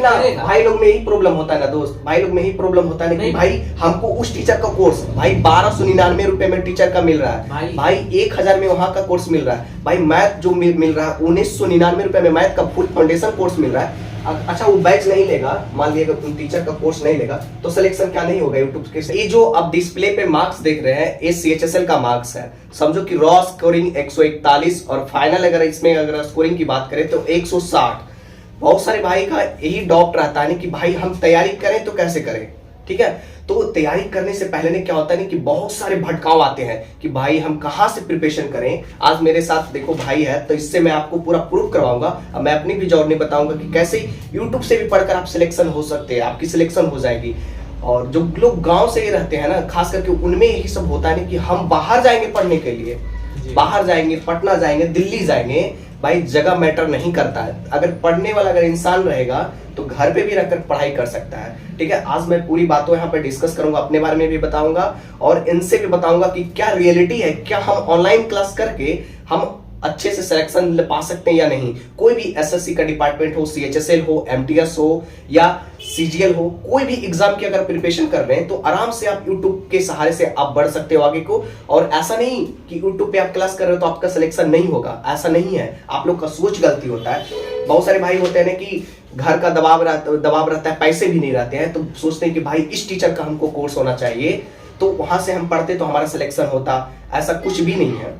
ना भाई लोग में यही प्रॉब्लम होता है ना दोस्त, भाई लोग में यही प्रॉब्लम होता है ना कि भाई हमको उस टीचर का कोर्स भाई 1299 रुपए में टीचर का मिल रहा है, भाई 1000 में वहां का कोर्स मिल रहा है, भाई मैथ जो मिल रहा है 1999 रुपए में मैथ का फुल फाउंडेशन कोर्स मिल रहा है। अच्छा वो बैच नहीं लेगा, मान लिया अगर तुम टीचर का कोर्स नहीं लेगा तो सिलेक्शन क्या नहीं होगा यूट्यूब के। ये जो आप डिस्प्ले पे मार्क्स देख रहे हैं ये CHSL का मार्क्स है। समझो कि रॉ स्कोरिंग 141 और फाइनल अगर इसमें अगर स्कोरिंग की बात करें तो 160। बहुत सारे भाई का यही डाउट रहता है कि भाई हम तैयारी करें तो कैसे करें, ठीक है। तो तैयारी करने से पहले ने क्या होता है कि बहुत सारे भटकाव आते हैं कि भाई हम कहां से प्रिपरेशन करें। आज मेरे साथ देखो भाई है तो इससे मैं आपको पूरा प्रूफ करवाऊंगा। अब मैं अपनी भी जर्नी बताऊंगा कि कैसे यूट्यूब से भी पढ़कर आप सिलेक्शन हो सकते हैं, आपकी सिलेक्शन हो जाएगी। और जो लोग गांव से रहते हैं ना खास करके उनमें यही सब होता है कि हम बाहर जाएंगे पढ़ने के लिए, बाहर जाएंगे, पटना जाएंगे, दिल्ली जाएंगे, भाई जगह मैटर नहीं करता है। अगर पढ़ने वाला अगर इंसान रहेगा तो घर पे भी रहकर पढ़ाई कर सकता है, ठीक है। आज मैं पूरी बातों यहाँ पे डिस्कस करूंगा, अपने बारे में भी बताऊंगा और इनसे भी बताऊंगा कि क्या रियलिटी है, क्या हम ऑनलाइन क्लास करके हम अच्छे से सिलेक्शन पा सकते हैं या नहीं। कोई भी SSC का डिपार्टमेंट हो, CHSL हो, MTS हो या CGL हो, कोई भी एग्जाम की अगर प्रिपरेशन कर रहे हैं तो आराम से आप YouTube के सहारे से आप बढ़ सकते हो आगे को। और ऐसा नहीं कि YouTube पे आप क्लास कर रहे हो तो आपका सिलेक्शन नहीं होगा, ऐसा नहीं है। आप लोग का सोच गलती होता है। बहुत सारे भाई होते हैं ना कि घर का दबाव रहता है, पैसे भी नहीं रहते हैं तो सोचते हैं कि भाई इस टीचर का हमको कोर्स होना चाहिए तो वहां से हम पढ़ते तो हमारा सिलेक्शन होता। ऐसा कुछ भी नहीं है।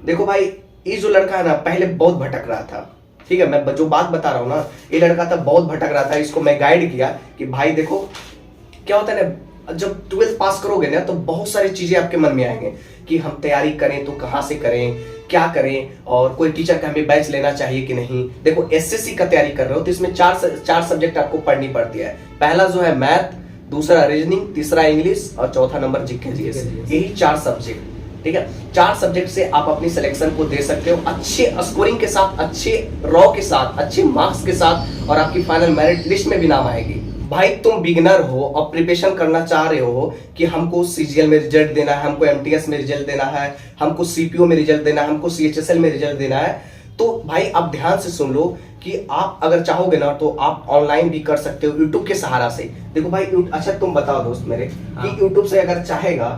देखो भाई ये जो लड़का है ना पहले बहुत भटक रहा था, ठीक है। मैं जो बात बता रहा हूँ ना ये लड़का था बहुत भटक रहा था। इसको मैं गाइड किया कि भाई देखो क्या होता है ना, जब 12th पास करोगे ना तो बहुत सारी चीजें आपके मन में आएंगे कि हम तैयारी करें तो कहाँ से करें, क्या करें, और कोई टीचर का हमें बैच लेना चाहिए कि नहीं। देखो SSC का तैयारी कर रहे हो तो इसमें चार सब्जेक्ट आपको पढ़नी पड़ती है। पहला जो है मैथ, दूसरा रीजनिंग, तीसरा इंग्लिश और चौथा नंबर GK GS। यही 4 सब्जेक्ट, ठीक है। 4 सब्जेक्ट से आप अपनी सिलेक्शन को दे सकते हो अच्छे स्कोरिंग के साथ, अच्छे रॉ के साथ, अच्छे मार्क्स के साथ और आपकी फाइनल मेरिट लिस्ट में भी नाम आएगी। भाई तुम बिगिनर हो और प्रिपरेशन करना चाह रहे हो कि हमको CGL में रिजल्ट देना है, हमको MTS में रिजल्ट देना है, हमको CPO में रिजल्ट देना है, हमको CHSL में रिजल्ट देना है, तो भाई आप ध्यान से सुन लो कि आप अगर चाहोगे ना तो आप ऑनलाइन भी कर सकते हो यूट्यूब के सहारा से। देखो भाई अच्छा तुम बताओ दोस्त मेरे कि यूट्यूब से अगर चाहेगा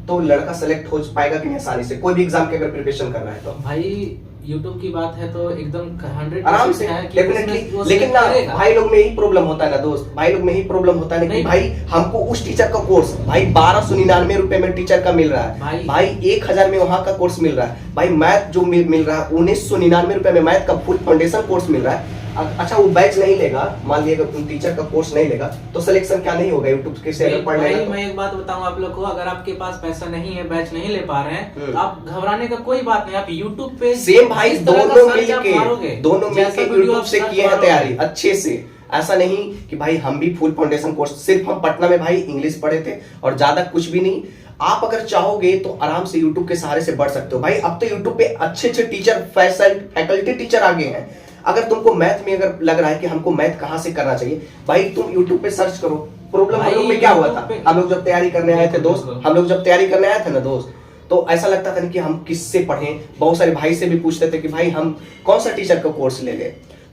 तो लड़का सेलेक्ट हो पाएगा कि नहीं आसानी से, कोई भी एग्जाम की अगर प्रिपरेशन करना है तो। भाई YouTube की बात है तो एकदम 100% आराम से डेफिनेटली। लेकिन ना भाई लोग में यही प्रॉब्लम होता है ना दोस्त, भाई लोग में यही प्रॉब्लम होता है ना कि भाई हमको उस टीचर का कोर्स भाई 1299 रुपए में टीचर का मिल रहा है, भाई 1000 में वहां का कोर्स मिल रहा है, भाई मैथ जो मिल रहा है 1999 रुपए में मैथ का फुल फाउंडेशन कोर्स मिल रहा है। अच्छा वो बैच नहीं लेगा, मान लिया अगर तुम टीचर का कोर्स नहीं लेगा तो सिलेक्शन क्या नहीं होगा यूट्यूब के से अगर पढ़ लेगा तो। मैं एक बात बताऊं आप लोग को, अगर आपके पास पैसा नहीं है, बैच नहीं ले पा रहे हैं तो आप घबराने का कोई बात नहीं। आप यूट्यूब पे सेम भाई दोनों मिलके यूट्यूब से किए हैं तैयारी अच्छे से। ऐसा नहीं कि भाई हम भी फुल फाउंडेशन कोर्स, सिर्फ हम पटना में भाई इंग्लिश पढ़े थे और ज्यादा कुछ भी नहीं। आप अगर चाहोगे तो आराम से यूट्यूब के सहारे से बढ़ सकते हो। भाई अब तो यूट्यूब पे अच्छे अच्छे टीचर, फैकल्टी टीचर आ गए हैं। अगर तुमको मैथ में अगर लग रहा है कि हमको मैथ कहां से करना चाहिए, भाई तुम यूट्यूब पे सर्च करो। प्रॉब्लम हम लोग में क्या हुआ था, हम लोग जब तैयारी करने आए थे दोस्त, हम लोग जब तैयारी करने आए थे ना दोस्त, तो ऐसा लगता था कि हम किससे पढ़ें। बहुत सारे भाई से भी पूछते थे कि भाई हम कौन सा टीचर का कोर्स ले ले,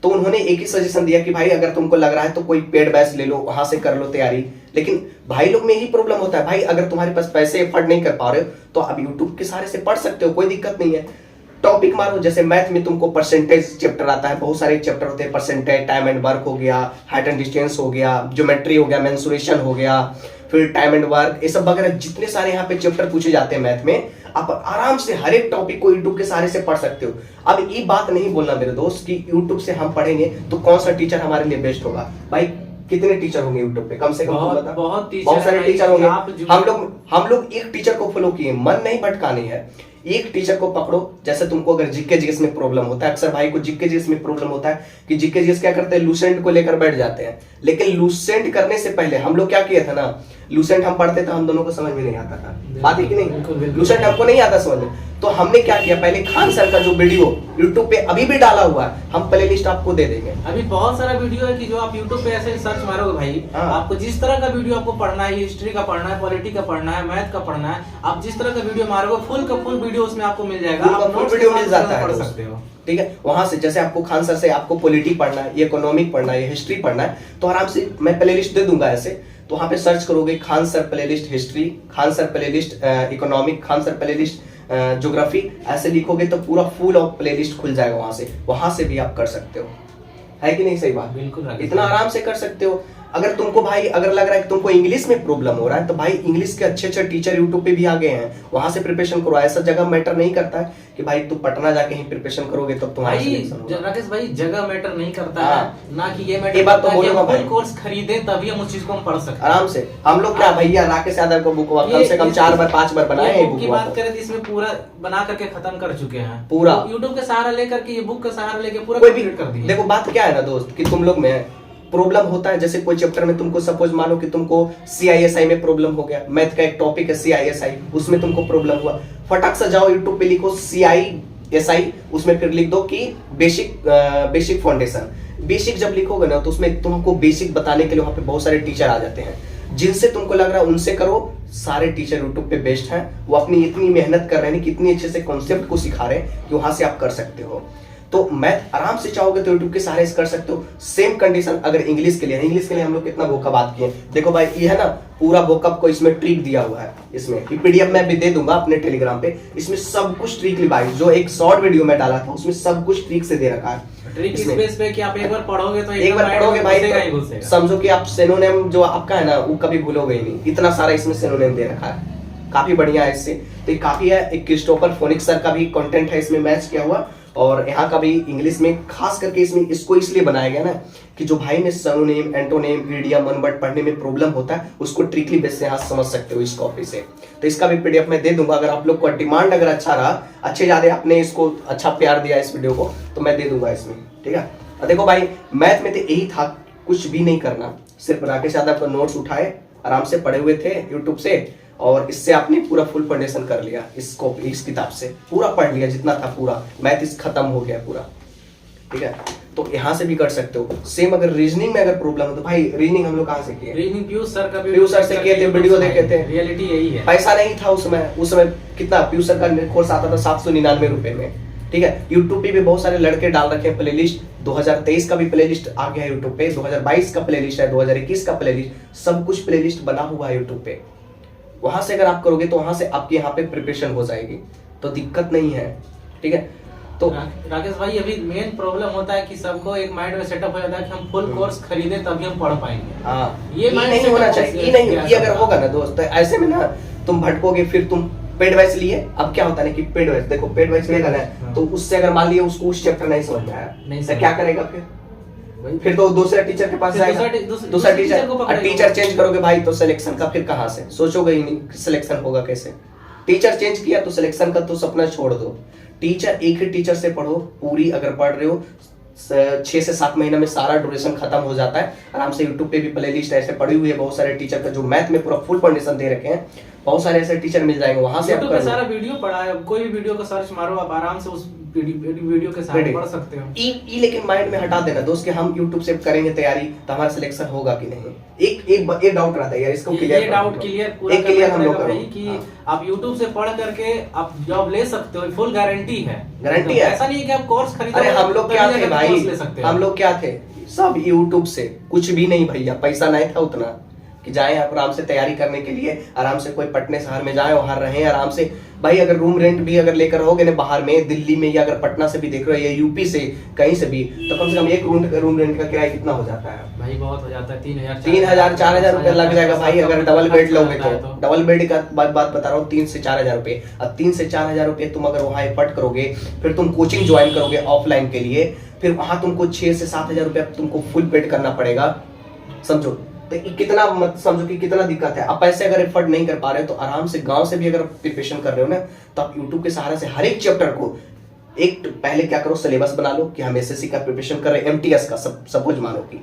तो उन्होंने एक ही सजेशन दिया कि भाई अगर तुमको लग रहा है तो कोई पेड बैच ले लो, वहां से कर लो तैयारी। लेकिन भाई लोग में यही प्रॉब्लम होता है, भाई अगर तुम्हारे पास पैसे अफोर्ड नहीं कर पा रहे हो तो आप यूट्यूब के सहारे से पढ़ सकते हो, कोई दिक्कत नहीं है। टॉपिक मारो, जैसे मैथ में तुमको परसेंटेज चैप्टर आता है, बहुत सारे चैप्टर होते हैं, परसेंटेज, टाइम एंड वर्क हो गया, हाइट एंड डिस्टेंस हो गया, ज्योमेट्री हो गया, मेंसुरेशन हो गया, फिर टाइम एंड वर्क, ये सब वगैरह जितने सारे यहाँ पे चैप्टर पूछे जाते हैं मैथ में, आप आराम से हर एक टॉपिक को यूट्यूब के सहारे से पढ़ सकते हो। अब ये बात नहीं बोलना मेरे दोस्त कि यूट्यूब से हम पढ़ेंगे तो कौन सा टीचर हमारे लिए बेस्ट होगा। भाई कितने टीचर होंगे यूट्यूब पे, कम से कम बहुत सारे टीचर होंगे। हम लोग एक टीचर को फॉलो किए, मन नहीं भटकानी है, एक टीचर को पकड़ो। जैसे तुमको अगर जीके जीएस में प्रॉब्लम होता है, अक्सर भाई को जीके जीएस में प्रॉब्लम होता है कि जीके जीएस क्या करते हैं, लूसेंट को लेकर बैठ जाते हैं। लेकिन लूसेंट करने से पहले हम लोग क्या किया था ना, लूसेंट हम पढ़ते थे, हम दोनों को समझ में नहीं आता था, बात है कि नहीं, लूसेंट हमको नहीं आता समझ में, तो हमने क्या किया, पहले खान सर का जो वीडियो यूट्यूब पे अभी भी डाला हुआ है, हम प्लेलिस्ट आपको दे देंगे। अभी बहुत सारा वीडियो है कि जो आप यूट्यूब पे ऐसे सर्च मारोगे भाई, आपको जिस तरह का वीडियो आपको पढ़ना है, हिस्ट्री का पढ़ना है, पॉलिटी का पढ़ना है, मैथ का पढ़ना है, आप जिस तरह का वीडियो मारोगे फुल का फुल वीडियो वीडियो उसमें आपको मिल जाएगा, उनका आप फुल नोट्स वीडियो के मिल साथ जाता है पढ़ दोस्त। सकते हो। ठीक है, वहां से जैसे आपको खान सर से आपको पॉलिटी पढ़ना है, इकोनॉमिक पढ़ना है, हिस्ट्री पढ़ना है, तो आराम से मैं प्ले लिस्ट दे दूंगा ऐसे, तो वहां पे सर्च करोगे Khan sir play list history, Khan sir play list economic, Khan sir play list geography, ऐसे लिखोगे तो पूरा फुल ऑफ प्ले लिस्ट खुल जाएगा वहां से भी आप कर सकते हो, है कि नहीं सही बात? बिल्कुल राकेश इतना भाई। आराम से कर सकते हो। अगर तुमको भाई अगर लग रहा है कि तुमको इंग्लिश में प्रॉब्लम हो रहा है, तो भाई इंग्लिश के अच्छे अच्छे टीचर यूट्यूब पे भी आ गए हैं, वहां से प्रिपरेशन करो। ऐसा जगह मैटर नहीं करता है कि भाई तुम पटना जाके ही प्रिपरेशन करोगे तब तुम्हारा भाई सिलेक्शन होगा। राकेश भाई, जगह मैटर नहीं करता हाँ। है, ना कि ये ये मैटर बात तो करता है कि बोलूंगा हम भाई। फुल कोर्स खरीदे तभी हम उस चीज को हम पढ़ सकते हैं। आराम से हम लोग क्या भैया राकेश यादव को बुक कम से कम 4 बार 5 बार बनाए हैं बुक की बुक बात करें तो इसमें पूरा बना करके खत्म कर चुके हैं पूरा। यूट्यूब का सहारा लेकर के, ये बुक का सहारा लेके पूरा कोई भी कंप्लीट कर दिया। देखो बात क्या है ना दोस्त कि तुम लोग में प्रॉब्लम होता है, जैसे कोई चैप्टर में तुमको सपोज मानो कि तुमको CISI में प्रॉब्लम हो गया, मैथ का एक टॉपिक है CISI, उसमें तुमको प्रॉब्लम हुआ, फटाक से जाओ यूट्यूब पे लिखो CISI, उसमें फिर लिख दो कि बेसिक फाउंडेशन। बेसिक जब लिखोगे ना तो उसमें तुमको बेसिक बताने के लिए वहां पे बहुत सारे टीचर आ जाते हैं, जिनसे तुमको लग रहा है उनसे करो। सारे टीचर यूट्यूब पे बेस्ट हैं, वो अपनी इतनी मेहनत कर रहे हैं कि इतनी अच्छे से कॉन्सेप्ट को सिखा रहे हैं कि वहां से आप कर सकते हो। तो मैथ आराम से चाहोगे तो यूट्यूब के सहारे से कर सकते हो। सेम कंडीशन अगर इंग्लिश के लिए है, इंग्लिश के लिए हम लोग कितना वोकैब बात किए। देखो भाई ये है ना पूरा वोकैब को इसमें ट्रिक दिया हुआ है, इसमें PDF मैं भी दे दूंगा अपने टेलीग्राम पे, इसमें सब कुछ ट्रिक भाई, जो एक शॉर्ट वीडियो में डाला था उसमें सब कुछ ट्रिक से दे रखा है। ट्रिक इस बेस पे कि आप एक बार पढ़ोगे तो एक बार पढ़ोगे भाई तो समझो कि आप सिनोनिम जो आपका है ना वो कभी भूलोगे ही नहीं, इतना सारा इसमें सिनोनिम दे रखा है, काफी बढ़िया है इससे। तो ये काफी है। एक क्रिस्टोफर फोनिक्स सर का भी कंटेंट है इसमें मैच किया हुआ, और यहाँ का भी इंग्लिश में खास करके इसमें इसको इसलिए बनाया गया ना कि जो भाई में सिनोनिम, एंटोनिम, इडियम, वन-वर्ड पढ़ने में प्रॉब्लम होता है उसको ट्रिकली बेस से यहाँ समझ सकते हो इस कॉपी से। तो इसका भी PDF मैं दे दूंगा, अगर आप लोग को डिमांड अगर अच्छा रहा, अच्छे ज्यादा आपने इसको अच्छा प्यार दिया इस वीडियो को, तो मैं दे दूंगा इसमें। ठीक है, देखो भाई मैथ में तो यही था, कुछ भी नहीं करना, सिर्फ राकेश यादव का नोट्स उठाए, आराम से पढ़े हुए थे यूट्यूब से, और इससे आपने पूरा फुल फाउंडेशन कर लिया। इस किताब से पूरा पढ़ लिया जितना था, पूरा मैथ इस खत्म हो गया पूरा। ठीक है, तो यहाँ से भी कर सकते हो। सेम अगर रीजनिंग में अगर प्रॉब्लम हो तो भाई रीजनिंग हम लोग कहाँ से किए? रीजनिंग पीयूष सर का पीयूष सर से किए थे, वीडियो देखे थे। रियलिटी यही है, पैसा नहीं था उस समय कितना पीयूष सर का कोर्स आता था 799 रुपए में। ठीक है, यूट्यूब पे भी बहुत सारे लड़के डाल रखे हैं प्लेलिस्ट, 2023 का भी प्लेलिस्ट आ गया है यूट्यूब पे, 2022 का प्लेलिस्ट है, 2021 का प्लेलिस्ट, सब कुछ प्लेलिस्ट बना हुआ है यूट्यूब पे। वहां से अगर आप करोगे तो वहां से आपके यहाँ पे प्रिपरेशन हो जाएगी, तो दिक्कत नहीं है। ठीक है, तो राकेश भाई अभी मेन प्रॉब्लम होता है कि सबको एक माइंड में सेटअप हो जाता है कि हम फुल कोर्स खरीदे तभी हम पढ़ पाएंगे। हाँ, ये नहीं होना चाहिए, नहीं, ये अगर होगा ना दोस्त तो ऐसे में ना तुम भटकोगे, फिर तुम पेड वाइज लिए। अब क्या होता है ना कि पेड वाइज, देखो पेड वाइज लेगा ना तो उससे अगर मान लिया उसको उस चैप्टर नहीं समझ में आया तो क्या करेगा फिर तो दूसरा टीचर के पास जाएगा, दूसरा टीचर चेंज करोगे भाई तो सिलेक्शन का फिर कहां से सोचोगे ही नहीं, सिलेक्शन होगा कैसे? टीचर चेंज किया तो सिलेक्शन का तो सपना छोड़ दो। टीचर एक ही टीचर से पढ़ो, पूरी अगर पढ़ रहे हो 6 से 7 महीना में सारा ड्यूरेशन खत्म हो जाता है आराम से। यूट्यूब पे भी प्लेलिस्ट ऐसे पड़ी हुई है बहुत सारे टीचर का जो मैथ में पूरा फुल फाउंडेशन दे रखे हैं, बहुत सारे ऐसे टीचर मिल जाएंगे, वहां से आप पे सारा वीडियो पढ़ा है, कोई भी वीडियो को सर्च मारो आप आराम से उस वीडियो के साथ पढ़ सकते हो। लेकिन माइंड में हटा देना दोस्त कि हम यूट्यूब से करेंगे तैयारी तो हमारा सिलेक्शन होगा कि नहीं। एक डाउट रहता है यार, इसको क्लियर, डाउट क्लियर हम लोग करें कि आप यूट्यूब से पढ़ करके आप जॉब ले सकते हो, फुल गारंटी है, गारंटी है। ऐसा नहीं है कि आप कोर्स खरीदो। अरे हम लोग क्या थे भाई, हम लोग क्या थे सब यूट्यूब से, कुछ भी नहीं भैया, पैसा नहीं था उतना कि जाएं आप आराम से तैयारी करने के लिए, आराम से कोई पटने शहर में जाए, वहां रहें आराम से। भाई अगर रूम रेंट भी अगर लेकर रहोगे ना बाहर में, दिल्ली में, या अगर पटना से भी देख रहे हो या यूपी से कहीं से भी, तो कम से कम एक रूम रेंट का किराया कितना हो जाता है भाई? बहुत हो जाता है, 3000 4000 रुपया लग जाएगा भाई। अगर डबल बेड लोगे तो डबल बेड का बात बता रहा हूँ, 3 से 4000 रुपए। अब 3 से 4000 रुपए तुम अगर वहां एफर्ट करोगे, फिर तुम कोचिंग ज्वाइन करोगे ऑफलाइन के लिए, फिर वहां तुमको 6 से 7000 रुपया तुमको फुल पेड करना पड़ेगा, समझो तो कितना, मत समझो कि कितना दिक्कत है। आप पैसे अगर एफर्ट नहीं कर पा रहे हो तो आराम से गांव से भी अगर प्रिपरेशन कर रहे हो ना, तो आप यूट्यूब के सहारे से हर एक चैप्टर को एक पहले क्या करो, सिलेबस बना लो कि हम SSC का प्रिपरेशन कर रहे हैं, MTS का सपोज मानो कि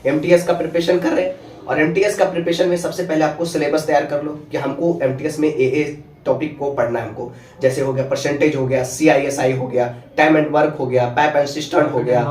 MTS का प्रिपरेशन कर रहे हैं, और MTS का प्रिपरेशन में सबसे पहले आपको सिलेबस तैयार कर लो कि हमको MTS में ए टॉपिक को पढ़ना है हमको। जैसे हो गया परसेंटेज, हो गया CISI, हो गया टाइम एंड वर्क, हो गया पैप एंड सिस्टम, हो गया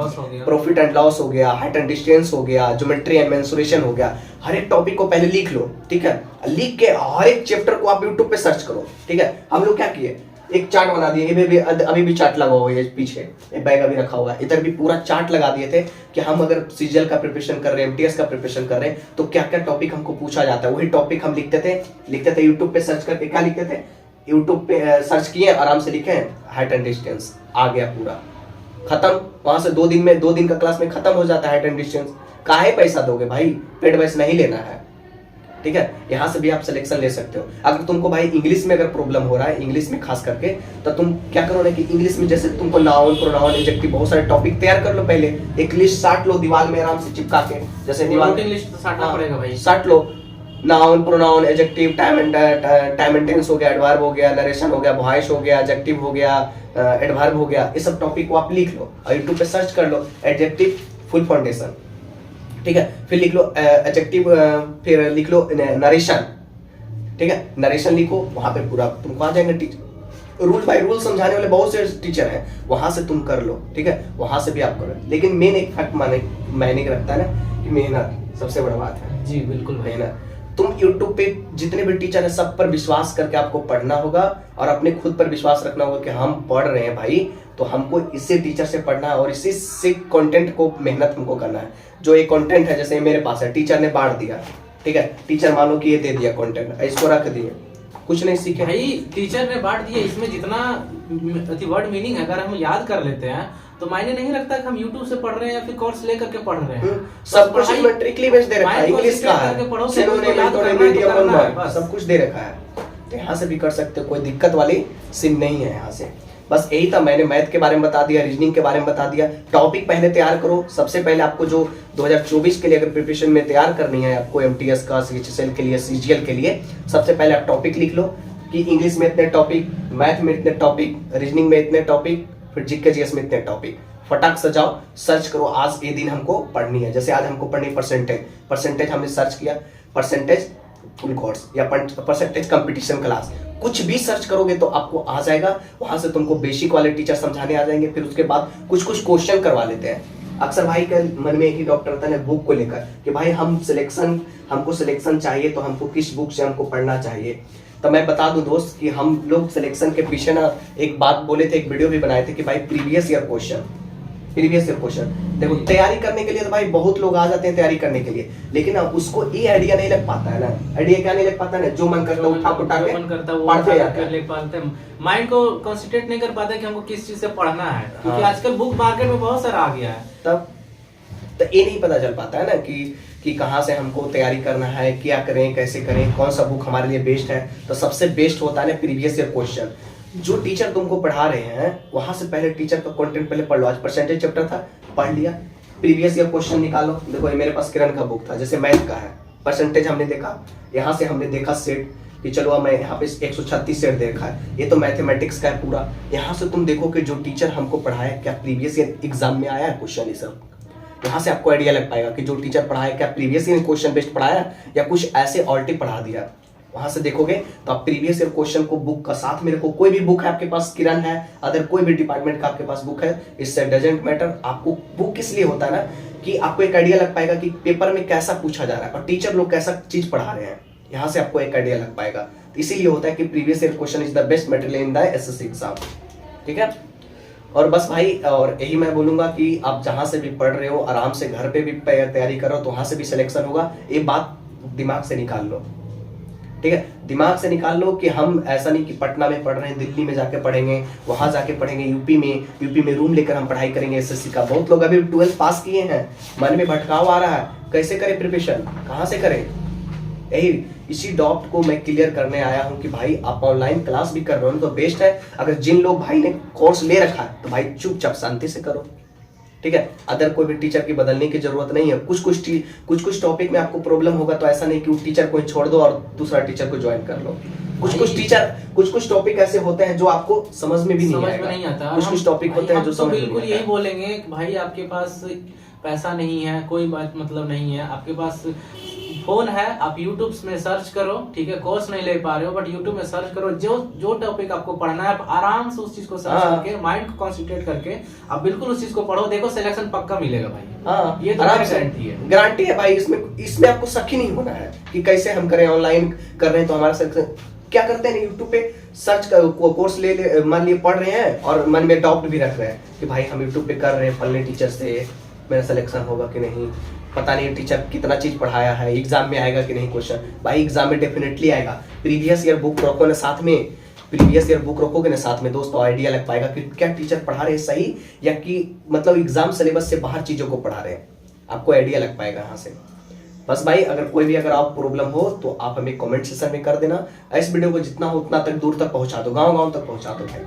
प्रॉफिट एंड लॉस, हो गया हाइट एंड डिस्टेंस, हो गया ज्योमेट्री एंड मेंसुरेशन, हो गया। हर एक टॉपिक को पहले लिख लो, ठीक है। लिख के हर एक चैप्टर को आप यूट्यूब पे सर्च करो, ठीक है। हम लोग क्या किए, एक चार्ट बना दिए, ये भी अभी भी चार्ट लगा हुआ है पीछे, ये बैग अभी रखा हुआ है, इधर भी पूरा चार्ट लगा दिए थे कि हम अगर सीजीएल का प्रिपरेशन कर रहे हैं, एमटीएस का प्रिपरेशन कर रहे हैं तो क्या क्या टॉपिक हमको पूछा जाता है। वही टॉपिक हम लिखते थे यूट्यूब पे सर्च करके। क्या लिखते थे? यूट्यूब पे सर्च किए, आराम से लिखे हाइट एंड डिस्टेंस, आ गया पूरा खत्म। वहां से 2 दिन का क्लास में खत्म हो जाता है हाइट एंड डिस्टेंस। काहे पैसा दोगे भाई, पेड वाइज नहीं लेना है, ठीक है। यहाँ से भी आप सिलेक्शन ले सकते हो। अगर तुमको भाई इंग्लिश में अगर प्रॉब्लम हो रहा है, इंग्लिश में खास करके, तो तुम क्या करो ना कि इंग्लिश में जैसे तुमको नाउन, प्रोनाउन, एडजेक्टिव बहुत सारे टॉपिक तैयार कर लो। पहले एक लिस्ट साट लो दीवार में आराम से चिपका के, जैसे दीवार लिस्ट तो साटना पड़ेगा भाई, साट लो। Noun, pronoun, adjective, time and tense हो गया, एडवर्ब हो गया, नरेशन हो गया, वॉइस हो गया, एडजेक्टिव हो गया, एडवर्ब हो गया, ये सब टॉपिक को आप लिख लो और यूट्यूब पे सर्च कर लो एडजेक्टिव फुल फाउंडेशन, ठीक है। फिर लिख लो एडजेक्टिव, फिर लिख लो नरेशन, ठीक है। नरेशन लिखो, वहां पे पूरा तुमको आ जाएंगे टीचर, रूल बाय रूल समझाने वाले बहुत से टीचर हैं, वहां से तुम कर लो, ठीक है। वहां से भी आप करो, लेकिन मेन एक फैक्ट मायने रखता है ना कि मेहनत सबसे बड़ा बात है। जी बिल्कुल मेहनत। तुम YouTube पे जितने भी टीचर है सब पर विश्वास करके आपको पढ़ना होगा और अपने खुद पर विश्वास रखना होगा कि हम पढ़ रहे हैं भाई, तो हमको इसी टीचर से पढ़ना है और इसी से कंटेंट को मेहनत हमको करना है। जो ये कंटेंट है, जैसे मेरे पास है, टीचर ने बांट दिया, ठीक है। टीचर मानो कि ये दे दिया कंटेंट, इसको रख दिए, कुछ नहीं सीखे भाई। टीचर ने बांट दिया, इसमें जितना वर्ड मीनिंग अगर हम याद कर लेते हैं तो मायने नहीं रखता कि हम YouTube से पढ़ रहे हैं या फिर कोर्स लेकर के पढ़ रहे हैं। सब कुछ इसमें ट्रिकली बेस्ड दे रखा है, इंग्लिश का है, सब कुछ दे रखा है, तो यहाँ से भी कर सकते हो, कोई दिक्कत वाली सीन नहीं है यहाँ से। बस यही था, मैंने मैथ के बारे में बता दिया, रीजनिंग के बारे में बता दिया। टॉपिक पहले तैयार करो। सबसे पहले आपको जो 2024 के लिए अगर प्रिपरेशन में तैयार करनी है आपको, एमटीएस का, सीएचएसएल के लिए, सीजीएल के लिए, सबसे पहले आप टॉपिक लिख लो कि इंग्लिश में इतने टॉपिक, मैथ में इतने टॉपिक, रीजनिंग में इतने टॉपिक, फिर जीके जीएस में इतने टॉपिक। फटाक से जाओ, सर्च करो, आज ये दिन हमको पढ़नी है। जैसे आज हमको पढ़नी परसेंटेज हमने सर्च किया, परसेंटेज फुल कोर्स या परसेंटेज कंपटीशन क्लास, कुछ भी सर्च करोगे तो आपको आ जाएगा। वहां से तुमको बेसिक वाले टीचर समझाने आ जाएंगे। फिर उसके बाद कुछ क्वेश्चन करवा लेते हैं। अक्सर भाई के मन में एक ही डॉक्टर रहता है बुक को लेकर कि भाई हमको सिलेक्शन चाहिए, तो हमको किस बुक से हमको पढ़ना चाहिए। तो मैं बता दूं दोस्त कि हम लोग सिलेक्शन के पीछे ना एक बात बोले थे, एक वीडियो भी बनाए थे कि भाई प्रीवियस ईयर क्वेश्चन देखो, तैयारी करने के लिए तो भाई बहुत लोग आ जाते हैं तैयारी करने के लिए, लेकिन ना उसको ये आइडिया नहीं लग पाता है ना। आइडिया क्या नहीं लग पाता है ना, जो मन करता है उठा के पढ़ते हैं, माइंड को कंसंट्रेट नहीं कर पाता कि हमको किस चीज से पढ़ना है, क्योंकि आजकल बुक मार्केट में बहुत सारा आ गया है। तब तो ये नहीं पता चल पाता है ना कि कहाँ से हमको तैयारी करना है, क्या करें, कैसे करें, कौन सा बुक हमारे लिए बेस्ट है। तो सबसे बेस्ट होता है ना प्रीवियस ईयर क्वेश्चन। जो टीचर तुमको पढ़ा रहे हैं वहां से पहले टीचर का कंटेंट पहले पढ़ लो। आज परसेंटेज चैप्टर था, पढ़ लिया, प्रीवियस ईयर क्वेश्चन निकालो। देखो ये मेरे पास किरण का बुक था, जैसे मैथ का है, परसेंटेज हमने देखा, यहाँ से हमने देखा सेट कि चलो अब मैं यहाँ पे 136 सेट देखा है, ये तो मैथमेटिक्स का है पूरा। यहाँ से तुम देखो कि जो टीचर हमको पढ़ाया क्या प्रीवियस ईयर एग्जाम में आया है क्वेश्चन, ये सब यहाँ से आपको आइडिया लग पाएगा कि जो टीचर पढ़ाया क्या प्रीवियस ईयर क्वेश्चन बेस्ड पढ़ाया या कुछ ऐसे ऑल्टी पढ़ा दिया। वहां से देखोगे तो आप प्रीवियस ईयर क्वेश्चन को बुक का साथ में रखो। कोई भी बुक है आपके पास, किरण है, अदर कोई भी डिपार्टमेंट का आपके पास बुक है, इससे डजंट मैटर। आपको बुक किस लिए होता है ना कि आपको एक आइडिया लग पाएगा कि पेपर में कैसा पूछा जा रहा है और टीचर लोग कैसा चीज पढ़ा रहे हैं। यहाँ से आपको एक आइडिया लग पाएगा। तो इसीलिए होता है कि previous year question is the best material in the assessee exam, ठीक है। और बस भाई, और यही मैं बोलूंगा कि आप जहां से भी पढ़ रहे हो आराम से घर पे भी तैयारी करो, तो वहां से भी सिलेक्शन होगा। ये बात दिमाग से निकाल लो, ठीक है। दिमाग से निकाल लो कि हम ऐसा नहीं कि पटना में पढ़ रहे हैं, दिल्ली में जाके पढ़ेंगे, वहां जाके पढ़ेंगे, यूपी में रूम लेकर हम पढ़ाई करेंगे एसएससी का। बहुत लोग अभी 12th पास किए हैं, मन में भटकाव आ रहा है, कैसे करें प्रिपरेशन, कहाँ से करें। यही इसी डाउट को मैं क्लियर करने आया हूं कि भाई आप ऑनलाइन क्लास भी कर रहे हो तो बेस्ट है। अगर जिन लोग भाई ने कोर्स ले रखा है तो भाई चुपचाप शांति से करो, ठीक है। अदर कोई भी टीचर की बदलने की जरूरत नहीं है। कुछ टॉपिक में आपको प्रॉब्लम होगा तो ऐसा नहीं कि वो टीचर को छोड़ दो और दूसरा टीचर को ज्वाइन कर लो। कुछ टॉपिक ऐसे होते हैं जो आपको समझ में भी नहीं आता। कुछ टॉपिक होते हैं जो समझ में बिल्कुल यही बोलेंगे कि भाई आपके पास पैसा नहीं है, कोई बात मतलब नहीं है, आपके पास फोन है, आप YouTube में सर्च करो, ठीक है। कोर्स नहीं ले पा रहे हो बट YouTube में सर्च करो, जो टॉपिक आपको पढ़ना है आप आराम से उस चीज को सर्च करके माइंड को कंसंट्रेट करके आप बिल्कुल उस चीज को पढ़ो, देखो सिलेक्शन पक्का मिलेगा भाई। ये तो गारंटी है भाई। इसमें आपको शक ही नहीं होना है कि कैसे हम करें, ऑनलाइन कर रहे हैं तो हमारा सिलेक्शन क्या करते हैं यूट्यूब पे सर्च कर कोर्स ले मान लिए पढ़ रहे हैं और मन में डाउट भी रख रहे हैं कि भाई हम यूट्यूब पे कर रहे हैं फलने टीचर से मेरा सिलेक्शन होगा कि नहीं, पता नहीं टीचर कितना चीज पढ़ाया है, एग्जाम में आएगा कि नहीं क्वेश्चन। भाई एग्जाम में डेफिनेटली आएगा। प्रीवियस ईयर बुक रखो ना साथ में, प्रीवियस ईयर बुक रखोगे ना साथ में दोस्त, तो आइडिया लग पाएगा कि क्या टीचर पढ़ा रहे हैं सही या कि मतलब एग्जाम सिलेबस से बाहर चीजों को पढ़ा रहे हैं। आपको आइडिया लग पाएगा यहाँ से। बस भाई अगर आप प्रॉब्लम हो तो आप हमें कमेंट सेक्शन में कर देना। इस वीडियो को जितना हो उतना तक दूर तक पहुंचा दो, गाँव गाँव तक पहुंचा दो भाई।